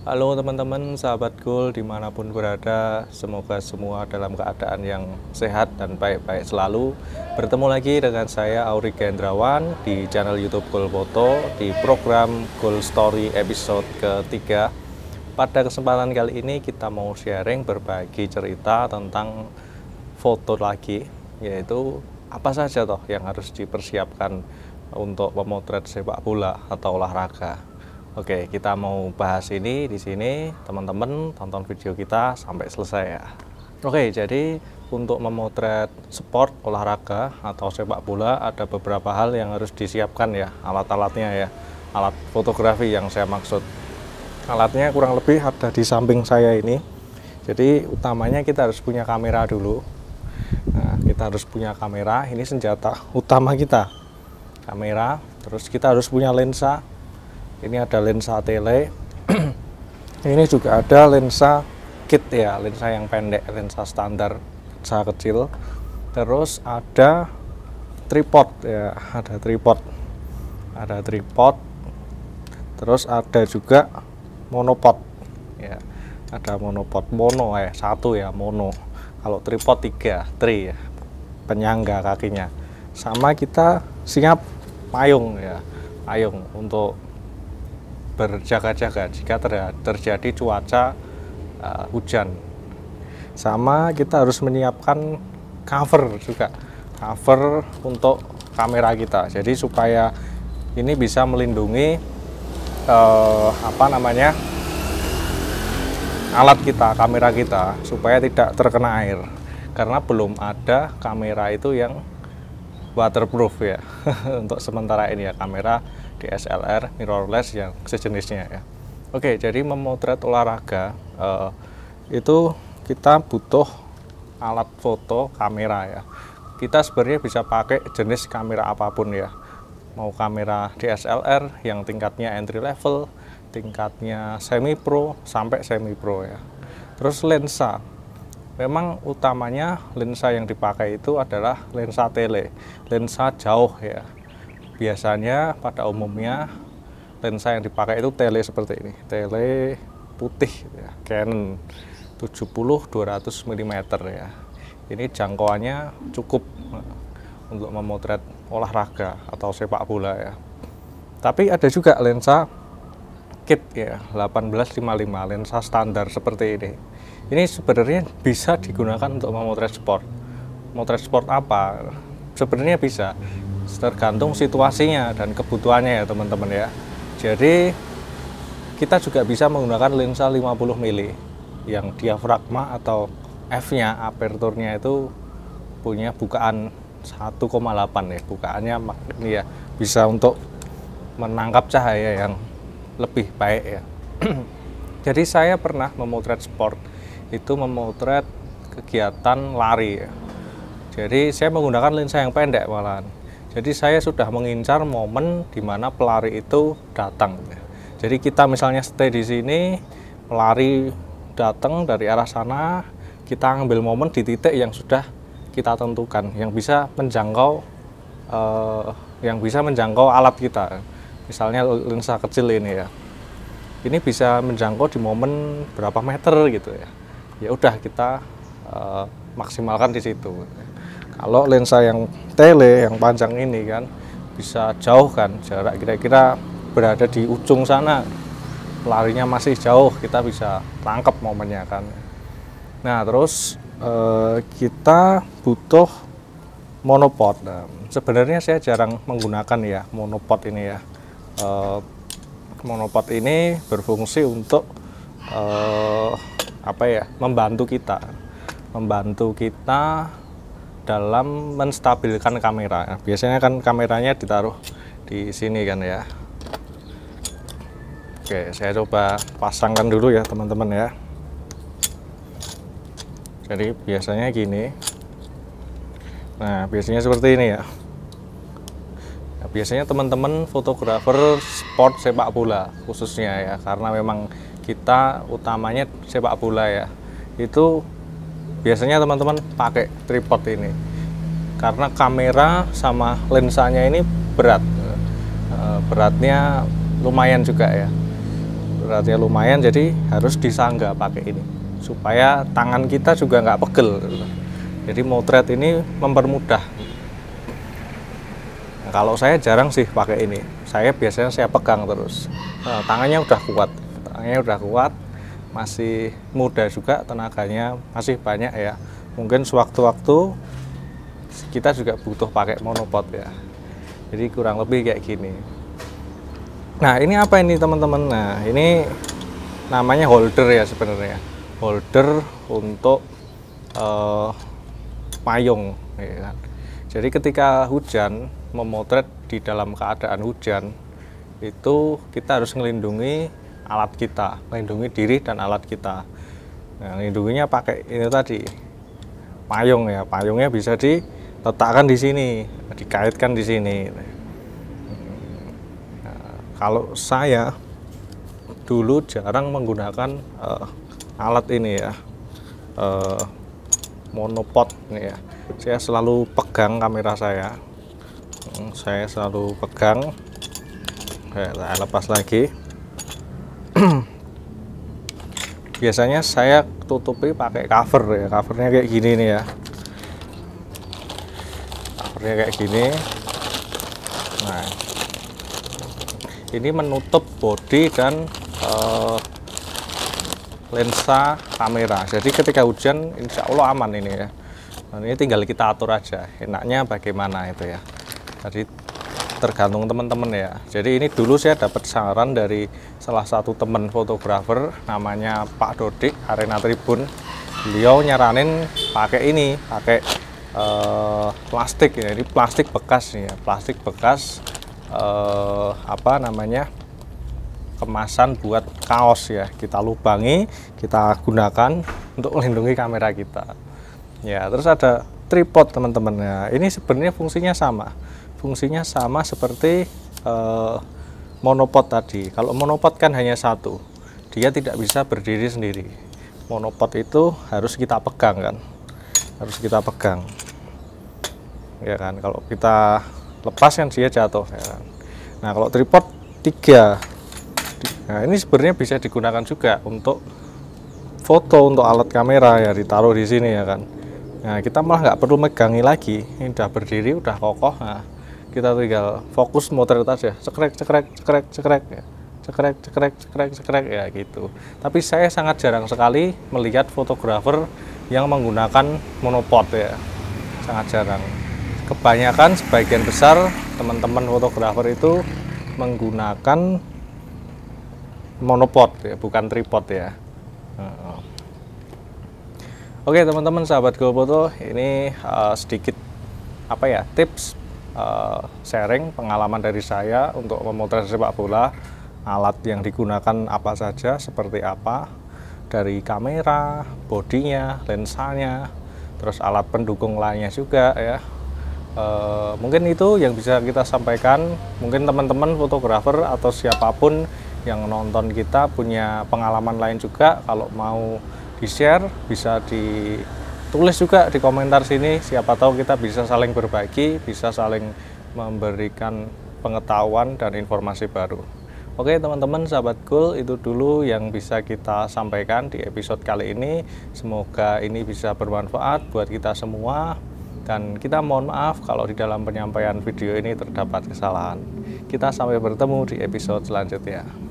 Halo teman-teman, sahabat Goal dimanapun berada, semoga semua dalam keadaan yang sehat dan baik-baik selalu. Bertemu lagi dengan saya Auri Gendrawan di channel YouTube Goal Foto di program Goal Story episode ketiga. Pada kesempatan kali ini kita mau sharing berbagi cerita tentang foto lagi, yaitu apa saja toh yang harus dipersiapkan untuk memotret sepak bola atau olahraga. Oke, kita mau bahas ini di sini, teman-teman tonton video kita sampai selesai ya. Oke, jadi untuk memotret sport olahraga atau sepak bola ada beberapa hal yang harus disiapkan ya, alat-alatnya ya, alat fotografi yang saya maksud. Alatnya kurang lebih ada di samping saya ini. Jadi utamanya kita harus punya kamera dulu. Nah, kita harus punya kamera, ini senjata utama kita. Kamera, terus kita harus punya lensa. Ini ada lensa tele. Ini juga ada lensa kit ya, lensa yang pendek, lensa standar, lensa kecil. Terus ada tripod ya, ada tripod. Ada tripod. Terus ada juga monopod ya. Ada monopod, mono ya, satu ya, mono. Kalau tripod 3, tri ya, penyangga kakinya. Sama kita siap payung ya, payung untuk berjaga-jaga jika terjadi cuaca hujan. Sama kita harus menyiapkan cover juga, cover untuk kamera kita. Jadi supaya ini bisa melindungi alat kita, kamera kita, supaya tidak terkena air. Karena belum ada kamera itu yang waterproof ya. Untuk sementara ini ya, kamera DSLR mirrorless yang sejenisnya ya. Oke, jadi memotret olahraga itu kita butuh alat foto kamera ya. Kita sebenarnya bisa pakai jenis kamera apapun ya. Mau kamera DSLR yang tingkatnya entry level, tingkatnya semi pro sampai semi pro ya. Terus lensa. Memang utamanya lensa yang dipakai itu adalah lensa tele, lensa jauh ya. Biasanya pada umumnya lensa yang dipakai itu tele seperti ini, tele putih ya, Canon 70-200 mm ya. Ini jangkauannya cukup untuk memotret olahraga atau sepak bola ya. Tapi ada juga lensa kit ya, 1855, lensa standar seperti ini. Ini sebenarnya bisa digunakan untuk memotret sport. Motret sport apa? Sebenarnya bisa, tergantung situasinya dan kebutuhannya ya teman-teman ya. Jadi kita juga bisa menggunakan lensa 50 mm yang diafragma atau f-nya, aperturnya itu punya bukaan 1,8 ya. Bukaannya ini ya, bisa untuk menangkap cahaya yang lebih baik ya. Jadi saya pernah memotret sport, itu memotret kegiatan lari ya. Jadi saya menggunakan lensa yang pendek malahan. Jadi saya sudah mengincar momen di mana pelari itu datang. Jadi kita misalnya stay di sini, pelari datang dari arah sana, kita ambil momen di titik yang sudah kita tentukan, yang bisa menjangkau alat kita. Misalnya lensa kecil ini ya. Ini bisa menjangkau di momen berapa meter gitu ya. Ya udah kita maksimalkan di situ. Kalau lensa yang tele yang panjang ini kan bisa jauh kan, jarak kira-kira berada di ujung sana, pelarinya masih jauh, kita bisa tangkap momennya kan. Nah terus kita butuh monopod. Nah, sebenarnya saya jarang menggunakan ya monopod ini ya. Monopod ini berfungsi untuk membantu kita dalam menstabilkan kamera. Biasanya kan kameranya ditaruh di sini kan ya. Oke, saya coba pasangkan dulu ya teman-teman ya. Jadi biasanya gini. Nah, biasanya seperti ini ya. Nah, biasanya teman-teman fotografer sport sepak bola khususnya ya, karena memang kita utamanya sepak bola ya. Itu biasanya teman-teman pakai tripod ini karena kamera sama lensanya ini beratnya lumayan juga ya. beratnya lumayan, jadi harus disangga pakai ini supaya tangan kita juga nggak pegel. Jadi motret ini mempermudah. Nah, kalau saya jarang sih pakai ini, saya biasanya saya pegang terus. Tangannya udah kuat, masih muda juga, tenaganya masih banyak ya. Mungkin sewaktu-waktu kita juga butuh pakai monopod ya. Jadi kurang lebih kayak gini. Nah, ini apa ini teman-teman? Nah, ini namanya holder ya sebenarnya. Holder untuk payung ya kan. Jadi ketika hujan, memotret di dalam keadaan hujan, itu kita harus melindungi alat kita, melindungi diri dan alat kita. Nah, melindunginya pakai ini tadi, payung ya. Payungnya bisa diletakkan di sini, dikaitkan di sini. Nah, kalau saya dulu jarang menggunakan alat ini ya, monopod nih ya. Saya selalu pegang kamera saya. Saya selalu pegang. Saya lepas lagi. Biasanya saya tutupi pakai cover ya. Covernya kayak gini nih ya. Covernya kayak gini. Nah, ini menutup bodi dan lensa kamera. Jadi ketika hujan, insya Allah aman ini ya. Nah, ini tinggal kita atur aja. Enaknya bagaimana itu ya. Jadi tergantung teman-teman ya. Jadi ini dulu saya dapat saran dari salah satu teman fotografer, namanya Pak Dodik, Arena Tribun. Beliau nyaranin pakai ini, pakai plastik ya. Ini plastik bekas nih ya. Plastik bekas apa namanya? Kemasan buat kaos ya, kita lubangi, kita gunakan untuk melindungi kamera kita ya. Terus ada tripod teman-teman ya. Ini sebenarnya fungsinya sama seperti monopod tadi. Kalau monopod kan hanya satu, dia tidak bisa berdiri sendiri. Monopod itu harus kita pegang kan, ya kan. Kalau kita lepas kan dia jatuh ya kan. Nah, kalau tripod 3. Nah, ini sebenarnya bisa digunakan juga untuk foto, untuk alat kamera ya, ditaruh di sini ya kan. Nah, kita malah nggak perlu megangi lagi, ini udah berdiri, udah kokoh. Nah, kita tinggal fokus motret aja, cekrek ya gitu. Tapi saya sangat jarang sekali melihat fotografer yang menggunakan monopod ya, sangat jarang. Kebanyakan sebagian besar teman-teman fotografer itu menggunakan monopod ya, bukan tripod ya. Oke teman-teman sahabat GoFoto, ini sedikit apa ya, tips sharing pengalaman dari saya untuk memotret sepak bola. Alat yang digunakan apa saja, seperti apa, dari kamera, bodinya, lensanya, terus alat pendukung lainnya juga ya. Mungkin itu yang bisa kita sampaikan. Mungkin teman-teman fotografer atau siapapun yang nonton kita punya pengalaman lain juga, kalau mau di-share bisa ditulis juga di komentar sini. Siapa tahu kita bisa saling berbagi, bisa saling memberikan pengetahuan dan informasi baru. Oke teman-teman sahabat Goal, itu dulu yang bisa kita sampaikan di episode kali ini. Semoga ini bisa bermanfaat buat kita semua. Dan kita mohon maaf kalau di dalam penyampaian video ini terdapat kesalahan. Kita sampai bertemu di episode selanjutnya.